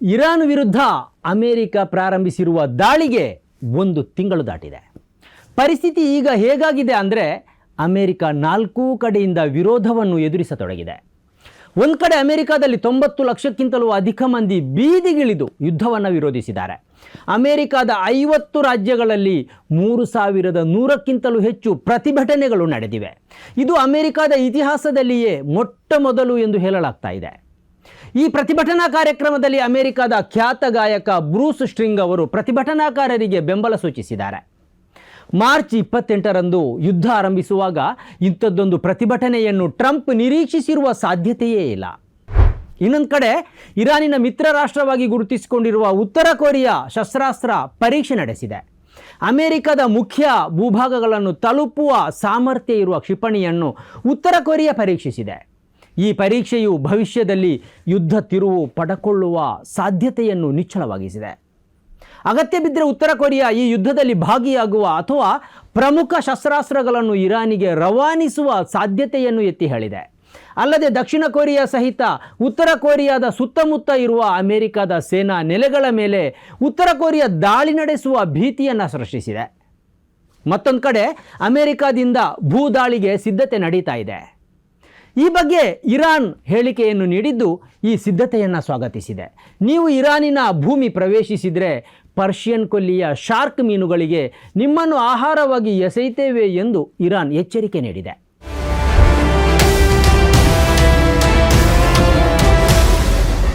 Iran ವಿರುದ್ಧ America ಪ್ರಾರಂಭಿಸಿರುವ ದಾಳಿಗೆ 1 ತಿಂಗಳು ದಾಟಿದೆ. ಪರಿಸ್ಥಿತಿ ಈಗ ಹೇಗಾಗಿದೆ ಅಂದರೆ ಅಮೆರಿಕ 4 ಕಡೆಯಿಂದ ವಿರೋಧವನ್ನು ಎದುರಿಸತೊಡಗಿದೆ. ಒಂದು ಕಡೆ ಅಮೆರಿಕದಲ್ಲಿ 90 ಲಕ್ಷಕ್ಕಿಂತಲೂ ಅಧಿಕ ಮಂದಿ ಬೀದಿಗಿಳಿದು ಯುದ್ಧವನ್ನು ವಿರೋಧಿಸಿದ್ದಾರೆ. ಅಮೆರಿಕದ 50 ರಾಜ್ಯಗಳಲ್ಲಿ 3100ಕ್ಕಿಂತಲೂ ಹೆಚ್ಚು ಪ್ರತಿಭಟನೆಗಳು ನಡೆದಿವೆ. ಇದು ಅಮೆರಿಕದ ಇತಿಹಾಸದಲ್ಲಿಯೇ ಮೊಟ್ಟ ಮೊದಲು ಎಂದು ಹೇಳಲಾಗ್ತಾ ಇದೆ. ಈ ಪ್ರತಿಭಟನಾ ಕಾರ್ಯಕ್ರಮದಲ್ಲಿ ಅಮೆರಿಕದ ಖ್ಯಾತ ಗಾಯಕ ಬ್ರೂಸ್ ಸ್ಟ್ರಿಂಗ್ ಅವರು ಪ್ರತಿಭಟನಾಕಾರರಿಗೆ ಬೆಂಬಲ ಸೂಚಿಸಿದ್ದಾರೆ. ಮಾರ್ಚ್ 28ರಂದು ಯುದ್ಧ ಆರಂಭಿಸುವಾಗ ಇಂಥದ್ದೊಂದು ಪ್ರತಿಭಟನೆಯನ್ನು ಟ್ರಂಪ್ ನಿರೀಕ್ಷಿಸಿರುವ ಸಾಧ್ಯತೆಯೇ ಇಲ್ಲ. ಇನ್ನೊಂದು ಕಡೆ ಇರಾನಿನ ಮಿತ್ರ ರಾಷ್ಟ್ರವಾಗಿ ಗುರುತಿಸಿಕೊಂಡಿರುವ ಉತ್ತರ ಕೊರಿಯಾ ಶಸ್ತ್ರಾಸ್ತ್ರ ಪರೀಕ್ಷೆ ನಡೆಸಿದೆ. ಅಮೆರಿಕದ ಮುಖ್ಯ ಭೂಭಾಗಗಳನ್ನು ತಲುಪುವ ಸಾಮರ್ಥ್ಯ ಇರುವ ಕ್ಷಿಪಣಿಯನ್ನು ಉತ್ತರ ಕೊರಿಯಾ ಪರೀಕ್ಷಿಸಿದೆ. ಈ ಪರೀಕ್ಷೆಯು ಭವಿಷ್ಯದಲ್ಲಿ ಯುದ್ಧ ತಿರುವು ಪಡೆದುಕೊಳ್ಳುವ ಸಾಧ್ಯತೆಯನ್ನು ನಿಚ್ಚಳವಾಗಿಸಿದೆ. ಅಗತ್ಯ ಬಿದ್ದರೆ ಉತ್ತರ ಕೊರಿಯಾ ಈ ಯುದ್ಧದಲ್ಲಿ ಭಾಗಿಯಾಗುವ ಅಥವಾ ಪ್ರಮುಖ ಶಸ್ತ್ರಾಸ್ತ್ರಗಳನ್ನು ಇರಾನಿಗೆ ರವಾನಿಸುವ ಸಾಧ್ಯತೆಯನ್ನು ಎತ್ತಿ ಹೇಳಿದೆ. ಅಲ್ಲದೆ ದಕ್ಷಿಣ ಕೊರಿಯಾ ಸಹಿತ ಉತ್ತರ ಕೊರಿಯಾದ ಸುತ್ತಮುತ್ತ ಇರುವ ಅಮೆರಿಕದ ಸೇನಾ ನೆಲೆಗಳ ಮೇಲೆ ಉತ್ತರ ಕೊರಿಯಾ ದಾಳಿ ನಡೆಸುವ ಭೀತಿಯನ್ನು ಸೃಷ್ಟಿಸಿದೆ. ಮತ್ತೊಂದು ಕಡೆ ಅಮೆರಿಕದಿಂದ ಭೂ ದಾಳಿಗೆ ಸಿದ್ಧತೆ ನಡೀತಾ ಇದೆ. ಈ ಬಗ್ಗೆ ಇರಾನ್ ಹೇಳಿಕೆಯನ್ನು ನೀಡಿದ್ದು ಈ ಸಿದ್ಧತೆಯನ್ನು ಸ್ವಾಗತಿಸಿದೆ. ನೀವು ಇರಾನಿನ ಭೂಮಿ ಪ್ರವೇಶಿಸಿದರೆ ಪರ್ಷಿಯನ್ ಕೊಲ್ಲಿಯ ಶಾರ್ಕ್ ಮೀನುಗಳಿಗೆ ನಿಮ್ಮನ್ನು ಆಹಾರವಾಗಿ ಎಸೆಯುತ್ತೇವೆ ಎಂದು ಇರಾನ್ ಎಚ್ಚರಿಕೆ ನೀಡಿದೆ.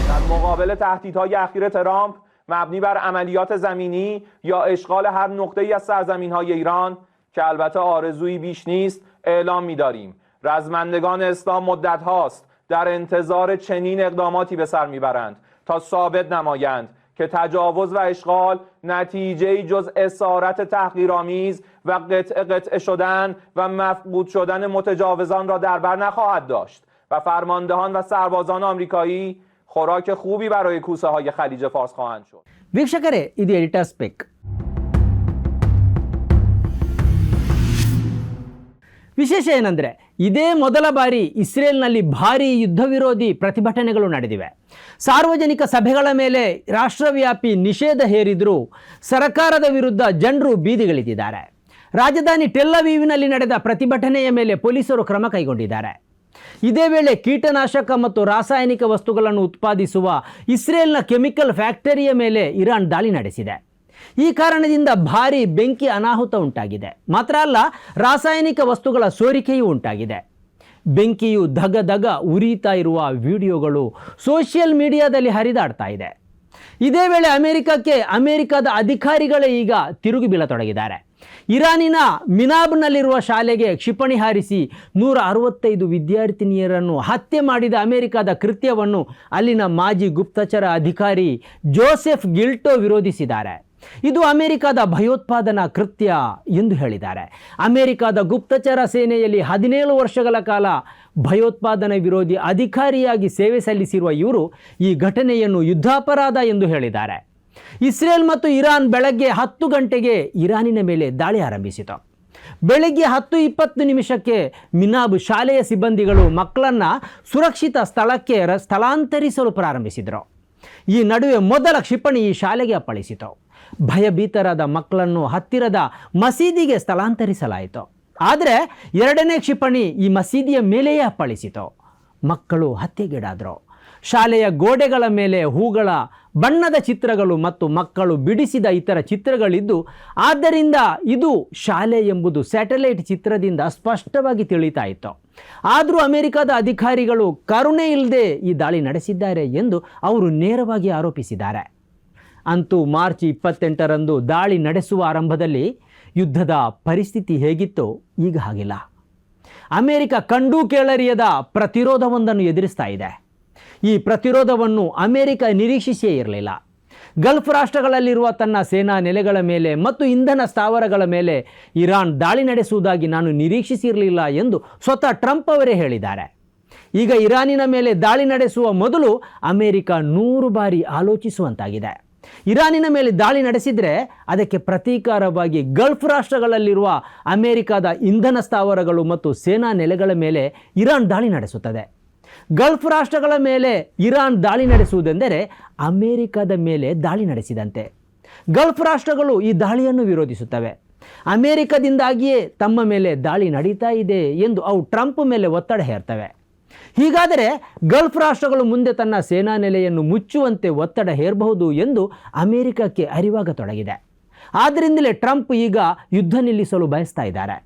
در مقابل تهدیدهای اخیر ترامپ مبنی بر عملیات زمینی یا اشغال هر نقطه‌ای از سرزمین‌های ایران که البته آرزویی بیش نیست اعلام می‌داریم. رزمندگان اسلام مدت هاست در انتظار چنین اقداماتی به سر میبرند تا ثابت نمایند که تجاوز و اشغال نتیجه‌ای جز اسارت تحقیرآمیز و قطع شدن و مفقود شدن متجاوزان را در بر نخواهد داشت و فرماندهان و سربازان آمریکایی خوراک خوبی برای کوسه های خلیج فارس خواهند شد. ವೀಕ್ಷಕರೇ, ಇದು ಎಡಿಟರ್ ಸ್ಪೆಕ್. ವಿಶೇಷ ಏನಂದರೆ ಇದೇ ಮೊದಲ ಬಾರಿ ಇಸ್ರೇಲ್ನಲ್ಲಿ ಭಾರೀ ಯುದ್ಧ ವಿರೋಧಿ ಪ್ರತಿಭಟನೆಗಳು ನಡೆದಿವೆ. ಸಾರ್ವಜನಿಕ ಸಭೆಗಳ ಮೇಲೆ ರಾಷ್ಟ್ರವ್ಯಾಪಿ ನಿಷೇಧ ಹೇರಿದರೂ ಸರ್ಕಾರದ ವಿರುದ್ಧ ಜನರು ಬೀದಿಗಿಳಿದಿದ್ದಾರೆ. ರಾಜಧಾನಿ ಟೆಲ್ ಅವೀವ್ನಲ್ಲಿ ನಡೆದ ಪ್ರತಿಭಟನೆಯ ಮೇಲೆ ಪೊಲೀಸರು ಕ್ರಮ ಕೈಗೊಂಡಿದ್ದಾರೆ. ಇದೇ ವೇಳೆ ಕೀಟನಾಶಕ ಮತ್ತು ರಾಸಾಯನಿಕ ವಸ್ತುಗಳನ್ನು ಉತ್ಪಾದಿಸುವ ಇಸ್ರೇಲ್ನ ಕೆಮಿಕಲ್ ಫ್ಯಾಕ್ಟರಿಯ ಮೇಲೆ ಇರಾನ್ ದಾಳಿ ನಡೆಸಿದೆ. ಈ ಕಾರಣದಿಂದ ಭಾರೀ ಬೆಂಕಿ ಅನಾಹುತ ಉಂಟಾಗಿದೆ. ಮಾತ್ರ ಅಲ್ಲ, ರಾಸಾಯನಿಕ ವಸ್ತುಗಳ ಸೋರಿಕೆಯೂ ಉಂಟಾಗಿದೆ. ಬೆಂಕಿಯು ಧಗ ಧಗ ಉರಿಯುತ್ತಾ ಇರುವ ವಿಡಿಯೋಗಳು ಸೋಷಿಯಲ್ ಮೀಡಿಯಾದಲ್ಲಿ ಹರಿದಾಡ್ತಾ ಇದೆ. ಇದೇ ವೇಳೆ ಅಮೆರಿಕದ ಅಧಿಕಾರಿಗಳೇ ಈಗ ತಿರುಗಿ ಬೀಳತೊಡಗಿದ್ದಾರೆ. ಇರಾನಿನ ಮಿನಾಬ್ನಲ್ಲಿರುವ ಶಾಲೆಗೆ ಕ್ಷಿಪಣಿ ಹಾರಿಸಿ 165 ವಿದ್ಯಾರ್ಥಿನಿಯರನ್ನು ಹತ್ಯೆ ಮಾಡಿದ ಅಮೆರಿಕದ ಕೃತ್ಯವನ್ನು ಅಲ್ಲಿನ ಮಾಜಿ ಗುಪ್ತಚರ ಅಧಿಕಾರಿ ಜೋಸೆಫ್ ಗಿಲ್ಟೋ ವಿರೋಧಿಸಿದ್ದಾರೆ. ಇದು ಅಮೆರಿಕದ ಭಯೋತ್ಪಾದನಾ ಕೃತ್ಯ ಎಂದು ಹೇಳಿದ್ದಾರೆ. ಅಮೆರಿಕದ ಗುಪ್ತಚರ ಸೇನೆಯಲ್ಲಿ 17 ವರ್ಷಗಳ ಕಾಲ ಭಯೋತ್ಪಾದನೆ ವಿರೋಧಿ ಅಧಿಕಾರಿಯಾಗಿ ಸೇವೆ ಸಲ್ಲಿಸಿರುವ ಇವರು ಈ ಘಟನೆಯನ್ನು ಯುದ್ಧಾಪರಾಧ ಎಂದು ಹೇಳಿದ್ದಾರೆ. ಇಸ್ರೇಲ್ ಮತ್ತು ಇರಾನ್ ಬೆಳಗ್ಗೆ 10 ಗಂಟೆಗೆ ಇರಾನಿನ ಮೇಲೆ ದಾಳಿ ಆರಂಭಿಸಿತು. ಬೆಳಗ್ಗೆ 10:20 ಮಿನಾಬ್ ಶಾಲೆಯ ಸಿಬ್ಬಂದಿಗಳು ಮಕ್ಕಳನ್ನು ಸುರಕ್ಷಿತ ಸ್ಥಳಕ್ಕೆ ಸ್ಥಳಾಂತರಿಸಲು ಪ್ರಾರಂಭಿಸಿದರು. ಈ ನಡುವೆ ಮೊದಲ ಕ್ಷಿಪಣಿ ಈ ಶಾಲೆಗೆ ಅಪ್ಪಳಿಸಿತು. ಭಯಭೀತರಾದ ಮಕ್ಕಳನ್ನು ಹತ್ತಿರದ ಮಸೀದಿಗೆ ಸ್ಥಳಾಂತರಿಸಲಾಯಿತು. ಆದರೆ ಎರಡನೇ ಕ್ಷಿಪಣಿ ಈ ಮಸೀದಿಯ ಮೇಲೆಯೇ ಅಪ್ಪಳಿಸಿತು. ಮಕ್ಕಳು ಹತ್ಯೆಗೀಡಾದರು. ಶಾಲೆಯ ಗೋಡೆಗಳ ಮೇಲೆ ಹೂಗಳ ಬಣ್ಣದ ಚಿತ್ರಗಳು ಮತ್ತು ಮಕ್ಕಳು ಬಿಡಿಸಿದ ಇತರ ಚಿತ್ರಗಳಿದ್ದು, ಆದ್ದರಿಂದ ಇದು ಶಾಲೆ ಎಂಬುದು ಸ್ಯಾಟಲೈಟ್ ಚಿತ್ರದಿಂದ ಸ್ಪಷ್ಟವಾಗಿ ತಿಳಿತಾ ಇತ್ತು. ಆದರೂ ಅಮೆರಿಕದ ಅಧಿಕಾರಿಗಳು ಕರುಣೆ ಇಲ್ಲದೆ ಈ ದಾಳಿ ನಡೆಸಿದ್ದಾರೆ ಎಂದು ಅವರು ನೇರವಾಗಿ ಆರೋಪಿಸಿದ್ದಾರೆ. ಅಂತೂ ಮಾರ್ಚ್ 28ರಂದು ದಾಳಿ ನಡೆಸುವ ಆರಂಭದಲ್ಲಿ ಯುದ್ಧದ ಪರಿಸ್ಥಿತಿ ಹೇಗಿತ್ತೋ ಈಗ ಹಾಗಿಲ್ಲ. ಅಮೆರಿಕ ಕಂಡು ಕೇಳರಿಯದ ಪ್ರತಿರೋಧವೊಂದನ್ನು ಎದುರಿಸ್ತಾ ಇದೆ. ಈ ಪ್ರತಿರೋಧವನ್ನು ಅಮೆರಿಕ ನಿರೀಕ್ಷಿಸೇ ಇರಲಿಲ್ಲ. ಗಲ್ಫ್ ರಾಷ್ಟ್ರಗಳಲ್ಲಿರುವ ತನ್ನ ಸೇನಾ ನೆಲೆಗಳ ಮೇಲೆ ಮತ್ತು ಇಂಧನ ಸ್ಥಾವರಗಳ ಮೇಲೆ ಇರಾನ್ ದಾಳಿ ನಡೆಸುವುದಾಗಿ ನಾನು ನಿರೀಕ್ಷಿಸಿರಲಿಲ್ಲ ಎಂದು ಸ್ವತಃ ಟ್ರಂಪ್ ಅವರೇ ಹೇಳಿದ್ದಾರೆ. ಈಗ ಇರಾನಿನ ಮೇಲೆ ದಾಳಿ ನಡೆಸುವ ಮೊದಲು ಅಮೆರಿಕ 100 ಬಾರಿ ಆಲೋಚಿಸುವಂತಾಗಿದೆ. ಇರಾನಿನ ಮೇಲೆ ದಾಳಿ ನಡೆಸಿದರೆ ಅದಕ್ಕೆ ಪ್ರತೀಕಾರವಾಗಿ ಗಲ್ಫ್ ರಾಷ್ಟ್ರಗಳಲ್ಲಿರುವ ಅಮೆರಿಕದ ಇಂಧನ ಸ್ಥಾವರಗಳು ಮತ್ತು ಸೇನಾ ನೆಲೆಗಳ ಮೇಲೆ ಇರಾನ್ ದಾಳಿ ನಡೆಸುತ್ತದೆ. ಗಲ್ಫ್ ರಾಷ್ಟ್ರಗಳ ಮೇಲೆ ಇರಾನ್ ದಾಳಿ ನಡೆಸುವುದೆಂದರೆ ಅಮೆರಿಕದ ಮೇಲೆ ದಾಳಿ ನಡೆಸಿದಂತೆ. ಗಲ್ಫ್ ರಾಷ್ಟ್ರಗಳು ಈ ದಾಳಿಯನ್ನು ವಿರೋಧಿಸುತ್ತವೆ. ಅಮೆರಿಕದಿಂದಾಗಿಯೇ ತಮ್ಮ ಮೇಲೆ ದಾಳಿ ನಡೀತಾ ಇದೆ ಎಂದು ಅವು ಟ್ರಂಪ್ ಮೇಲೆ ಒತ್ತಡ ಹೇರ್ತವೆ. ಹೀಗಾದರೆ ಗಲ್ಫ್ ರಾಷ್ಟ್ರಗಳು ಮುಂದೆ ತನ್ನ ಸೇನಾ ನೆಲೆಯನ್ನು ಮುಚ್ಚುವಂತೆ ಒತ್ತಡ ಹೇರಬಹುದು ಎಂದು ಅಮೆರಿಕಕ್ಕೆ ಅರಿವಾಗತೊಡಗಿದೆ. ಆದ್ದರಿಂದಲೇ ಟ್ರಂಪ್ ಈಗ ಯುದ್ಧ ನಿಲ್ಲಿಸಲು ಬಯಸ್ತಾ ಇದ್ದಾರೆ.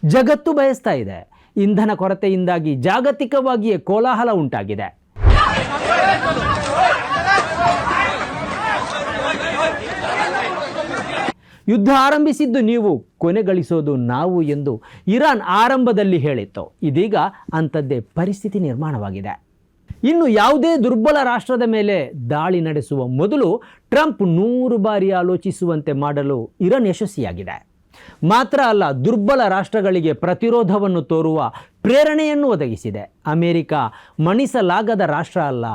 ಜಗತ್ತು ಬಯಸ್ತಾ ಇದೆ. ಇಂಧನ ಕೊರತೆಯಿಂದಾಗಿ ಜಾಗತಿಕವಾಗಿಯೇ ಕೋಲಾಹಲ ಉಂಟಾಗಿದೆ. ಯುದ್ಧ ಆರಂಭಿಸಿದ್ದು ನೀವು, ಕೊನೆಗಳಿಸೋದು ನಾವು ಎಂದು ಇರಾನ್ ಆರಂಭದಲ್ಲಿ ಹೇಳಿತ್ತು. ಇದೀಗ ಅಂಥದ್ದೇ ಪರಿಸ್ಥಿತಿ ನಿರ್ಮಾಣವಾಗಿದೆ. ಇನ್ನು ಯಾವುದೇ ದುರ್ಬಲ ರಾಷ್ಟ್ರದ ಮೇಲೆ ದಾಳಿ ನಡೆಸುವ ಮೊದಲು ಟ್ರಂಪ್ 100 ಬಾರಿ ಆಲೋಚಿಸುವಂತೆ ಮಾಡಲು ಇರಾನ್ ಯಶಸ್ವಿಯಾಗಿದೆ. ಮಾತ್ರ ಅಲ್ಲ, ದುರ್ಬಲ ರಾಷ್ಟ್ರಗಳಿಗೆ ಪ್ರತಿರೋಧವನ್ನು ತೋರುವ ಪ್ರೇರಣೆಯನ್ನು ಒದಗಿಸಿದೆ. ಅಮೆರಿಕ ಮಣಿಸಲಾಗದ ರಾಷ್ಟ್ರ ಅಲ್ಲ.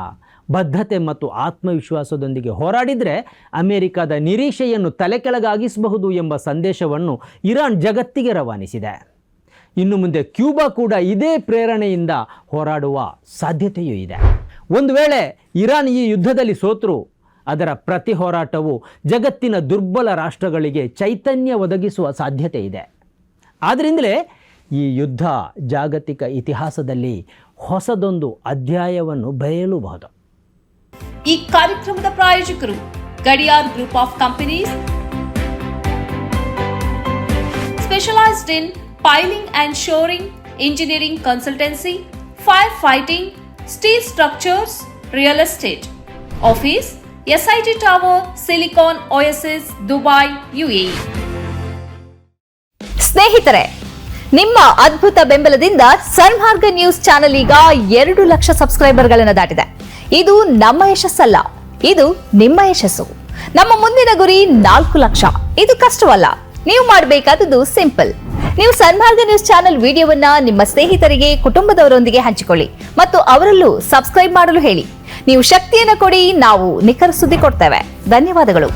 ಬದ್ಧತೆ ಮತ್ತು ಆತ್ಮವಿಶ್ವಾಸದೊಂದಿಗೆ ಹೋರಾಡಿದರೆ ಅಮೆರಿಕದ ನಿರೀಕ್ಷೆಯನ್ನು ತಲೆಕೆಳಗಾಗಿಸಬಹುದು ಎಂಬ ಸಂದೇಶವನ್ನು ಇರಾನ್ ಜಗತ್ತಿಗೆ ರವಾನಿಸಿದೆ. ಇನ್ನು ಮುಂದೆ ಕ್ಯೂಬಾ ಕೂಡ ಇದೇ ಪ್ರೇರಣೆಯಿಂದ ಹೋರಾಡುವ ಸಾಧ್ಯತೆಯೂ ಇದೆ. ಒಂದು ವೇಳೆ ಇರಾನ್ ಈ ಯುದ್ಧದಲ್ಲಿ ಸೋತರೂ ಅದರ ಪ್ರತಿ ಹೋರಾಟವು ಜಗತ್ತಿನ ದುರ್ಬಲ ರಾಷ್ಟ್ರಗಳಿಗೆ ಚೈತನ್ಯ ಒದಗಿಸುವ ಸಾಧ್ಯತೆ ಇದೆ. ಆದ್ದರಿಂದಲೇ ಈ ಯುದ್ಧ ಜಾಗತಿಕ ಇತಿಹಾಸದಲ್ಲಿ ಹೊಸದೊಂದು ಅಧ್ಯಾಯವನ್ನು ಬರೆಯಲೂಬಹುದು. ಈ ಕಾರ್ಯಕ್ರಮದ ಪ್ರಾಯೋಜಕರು Gadiyar group of companies, specialised in piling and shoring, engineering consultancy, fire fighting, steel structures, real estate. Office, SIT Tower, Silicon Oasis, Dubai, UAE. ಸ್ನೇಹಿತರೆ, ನಿಮ್ಮ ಅದ್ಭುತ ಬೆಂಬಲದಿಂದ ಸನ್ಮಾರ್ಗ ನ್ಯೂಸ್ ಚಾನೆಲ್ ಈಗ 2 ಲಕ್ಷ ಸಬ್ಸ್ಕ್ರೈಬರ್ಗಳನ್ನು ದಾಟಿದೆ. ಇದು ನಮ್ಮ ಯಶಸ್ಸಲ್ಲ, ಇದು ನಿಮ್ಮ ಯಶಸ್ಸು. ನಮ್ಮ ಮುಂದಿನ ಗುರಿ 4 ಲಕ್ಷ. ಇದು ಕಷ್ಟವಲ್ಲ. ನೀವು ಮಾಡಬೇಕಾದದ್ದು ಸಿಂಪಲ್. ನೀವು ಸನ್ಮಾರ್ಗ ನ್ಯೂಸ್ ಚಾನೆಲ್ ವಿಡಿಯೋವನ್ನ ನಿಮ್ಮ ಸ್ನೇಹಿತರಿಗೆ, ಕುಟುಂಬದವರೊಂದಿಗೆ ಹಂಚಿಕೊಳ್ಳಿ ಮತ್ತು ಅವರಲ್ಲೂ ಸಬ್ಸ್ಕ್ರೈಬ್ ಮಾಡಲು ಹೇಳಿ. ನೀವು ಶಕ್ತಿಯನ್ನು ಕೊಡಿ, ನಾವು ನಿಖರ ಸುದ್ದಿ ಕೊಡ್ತೇವೆ. ಧನ್ಯವಾದಗಳು.